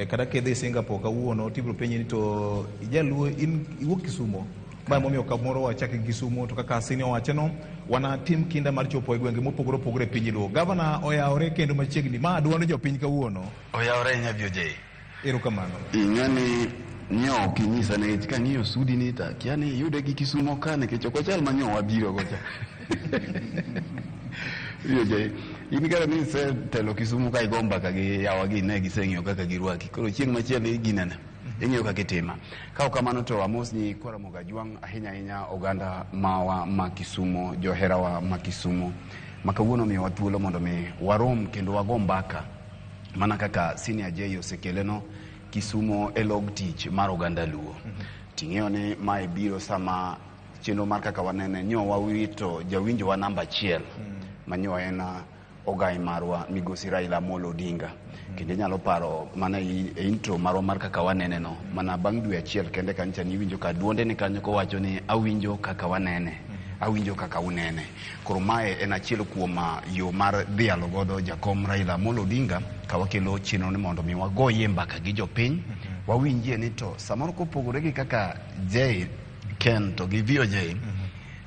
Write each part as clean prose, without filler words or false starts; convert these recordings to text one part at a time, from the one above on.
Kada kedhi Singapore kawuono tibro penyi ni to ijaluo iwuok Kisumo. Ba momiyo kamoro wachake Kisumo to kaka senior wacheno wana tim kinda mar chopo e gwenge mopogore opogore piny luo. Gavana oyawore kendo machiegni ma duono jopiny kawuono. Oyawore Nyabioje. Erokamano. Ing'ani nyo kinyisa ne ka ng'iyo sudi ni ta kiani yude gi Kisumo kane ke choko chal manyo wabiro gocha. Bioje in gara ni se telo Kisumo ka igomba ka gi yawagi ne giseng'iyo kaka girwaki. Koro chieng' machielo iginana. Ing'eyo kaka itima. Ka kamano to amos ni kora moga juang ahinya oganda mawa ma Kisumo, joherawa ma Kisumo. Makawuono miyo wathuolo mondo mi warom kendo wago mbaka. Mana kaka senior J osekeleno Kisumo e log tich mar oganda luo. Ting'eyo ni mae biro sama chenro mar kaka wanene nyo wawito jawinjo wa namba 1 manyo en ogai marwa Migosi Raila Amolo Odinga. Kendo nyalo paro mana intro marwa mar kaka wanene no mana bang' dwe achiel kende kancha ni winjo ka duonde ni kanyo ko wacho ni awinjo kaka wanene. Awinjo kaka unene. Koro mae en achiel kuom yo mar dhialo godo jakom Raila Amolo Odinga ka wakelo chenro ni mondo mi wagoye mbaka gi jopiny. Wawinjie ni to samoro kopogore gi kaka J Ken to gi VOJ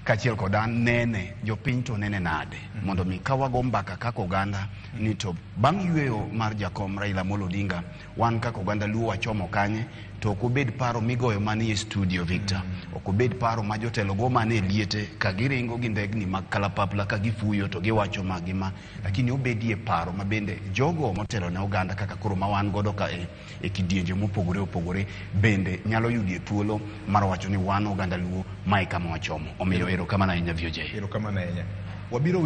kachiel kod an nene jopiny to nene nade mondo mi ka wago mbaka kaka oganda ni to bang' yweyo mar jakom Raila Amolo Odinga wan kaka oganda luo wachomo kanye to okobed paro migoyo manie studio Victor. Okobed paro ma jotelo go mane liete ka giringo gi ndegni mag kalapapla ka gifuyo to giwacho magima, lakini obedie paro mabende jogo motelo ne oganda kaka koro mawan godo ka e kidienje mopogore opogore bende nyalo yudie thuolo mar wacho ni wan oganda luo mai kama wachomo. Omiyo erokamano ahinya VOJ. Erokamano ahinya. Wabiro